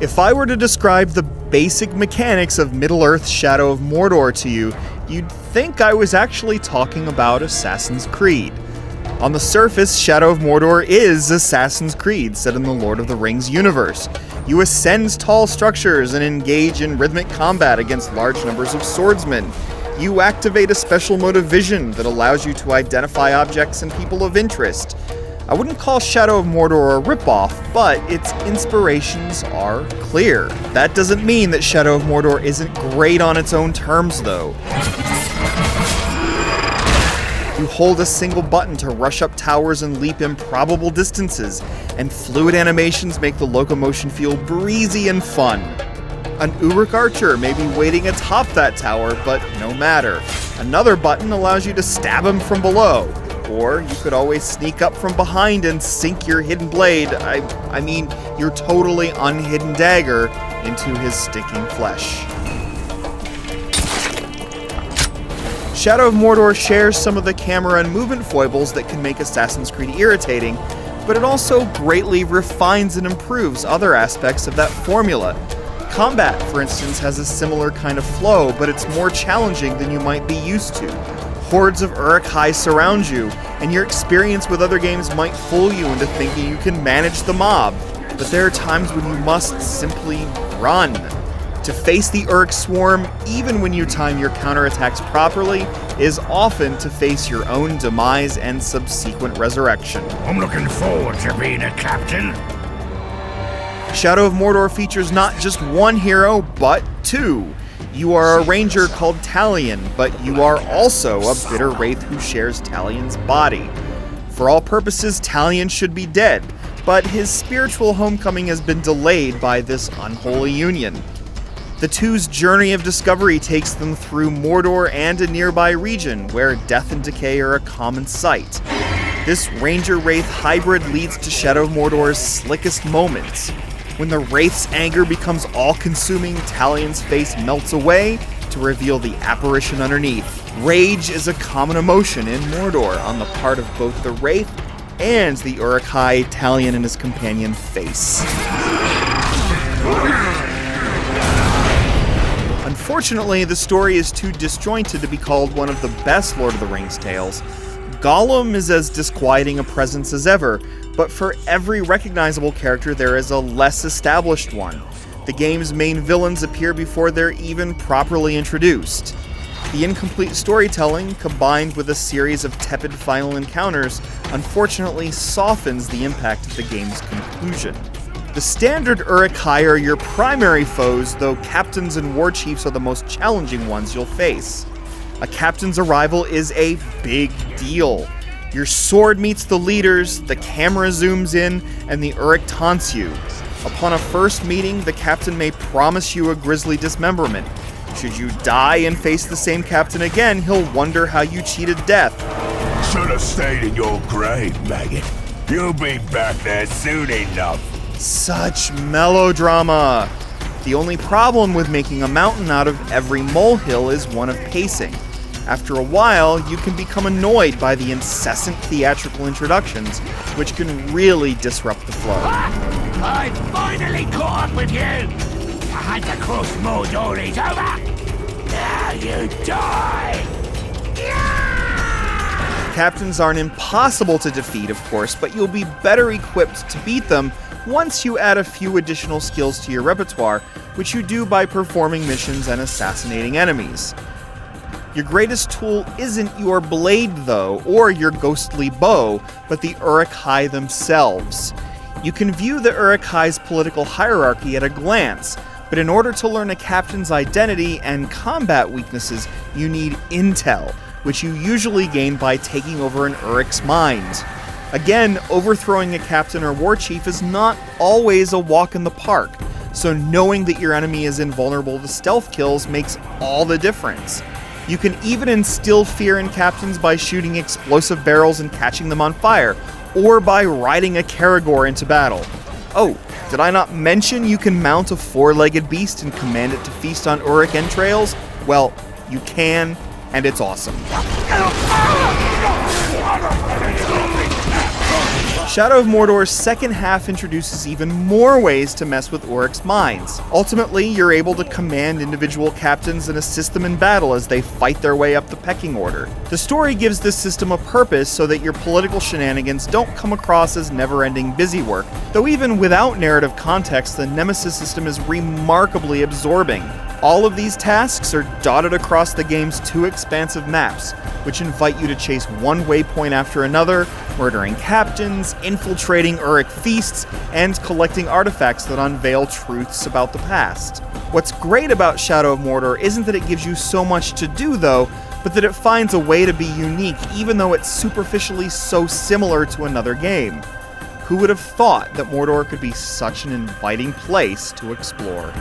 If I were to describe the basic mechanics of Middle-earth's Shadow of Mordor to you, you'd think I was actually talking about Assassin's Creed. On the surface, Shadow of Mordor is Assassin's Creed set in the Lord of the Rings universe. You ascend tall structures and engage in rhythmic combat against large numbers of swordsmen. You activate a special mode of vision that allows you to identify objects and people of interest. I wouldn't call Shadow of Mordor a ripoff, but its inspirations are clear. That doesn't mean that Shadow of Mordor isn't great on its own terms, though. You hold a single button to rush up towers and leap improbable distances, and fluid animations make the locomotion feel breezy and fun. An Uruk archer may be waiting atop that tower, but no matter. Another button allows you to stab him from below. Or you could always sneak up from behind and sink your hidden blade, I mean your totally unhidden dagger, into his stinking flesh. Shadow of Mordor shares some of the camera and movement foibles that can make Assassin's Creed irritating, but it also greatly refines and improves other aspects of that formula. Combat, for instance, has a similar kind of flow, but it's more challenging than you might be used to. Hordes of Uruk-hai surround you, and your experience with other games might fool you into thinking you can manage the mob, but there are times when you must simply run. To face the Uruk swarm, even when you time your counterattacks properly, is often to face your own demise and subsequent resurrection. I'm looking forward to being a captain. Shadow of Mordor features not just one hero, but two. You are a ranger called Talion, but you are also a bitter wraith who shares Talion's body. For all purposes, Talion should be dead, but his spiritual homecoming has been delayed by this unholy union. The two's journey of discovery takes them through Mordor and a nearby region, where death and decay are a common sight. This Ranger-Wraith hybrid leads to Shadow of Mordor's slickest moments. When the Wraith's anger becomes all-consuming, Talion's face melts away to reveal the apparition underneath. Rage is a common emotion in Mordor on the part of both the Wraith and the Uruk-hai Talion and his companion face. Unfortunately, the story is too disjointed to be called one of the best Lord of the Rings tales. Gollum is as disquieting a presence as ever, but for every recognizable character there is a less established one. The game's main villains appear before they're even properly introduced. The incomplete storytelling, combined with a series of tepid final encounters, unfortunately softens the impact of the game's conclusion. The standard Uruk-hai are your primary foes, though captains and war chiefs are the most challenging ones you'll face. A captain's arrival is a big deal. Your sword meets the leaders, the camera zooms in, and the Uruk taunts you. Upon a first meeting, the captain may promise you a grisly dismemberment. Should you die and face the same captain again, he'll wonder how you cheated death. Should have stayed in your grave, maggot. You'll be back there soon enough. Such melodrama. The only problem with making a mountain out of every molehill is one of pacing. After a while, you can become annoyed by the incessant theatrical introductions, which can really disrupt the flow. I finally caught up with you! I had to cross Mordor is over! Now you die! Captains aren't impossible to defeat, of course, but you'll be better equipped to beat them once you add a few additional skills to your repertoire, which you do by performing missions and assassinating enemies. Your greatest tool isn't your blade, though, or your ghostly bow, but the Uruk-hai themselves. You can view the Uruk-hai's political hierarchy at a glance, but in order to learn a captain's identity and combat weaknesses, you need intel, which you usually gain by taking over an Uruk's mind. Again, overthrowing a captain or war chief is not always a walk in the park, so knowing that your enemy is invulnerable to stealth kills makes all the difference. You can even instill fear in captains by shooting explosive barrels and catching them on fire, or by riding a Caragor into battle. Oh, did I not mention you can mount a four-legged beast and command it to feast on Uruk entrails? Well, you can, and it's awesome. Shadow of Mordor's second half introduces even more ways to mess with Uruk's minds. Ultimately, you're able to command individual captains and assist them in battle as they fight their way up the pecking order. The story gives this system a purpose so that your political shenanigans don't come across as never-ending busywork, though even without narrative context, the Nemesis system is remarkably absorbing. All of these tasks are dotted across the game's 2 expansive maps, which invite you to chase one waypoint after another, murdering captains, infiltrating Uruk feasts, and collecting artifacts that unveil truths about the past. What's great about Shadow of Mordor isn't that it gives you so much to do, though, but that it finds a way to be unique even though it's superficially so similar to another game. Who would have thought that Mordor could be such an inviting place to explore?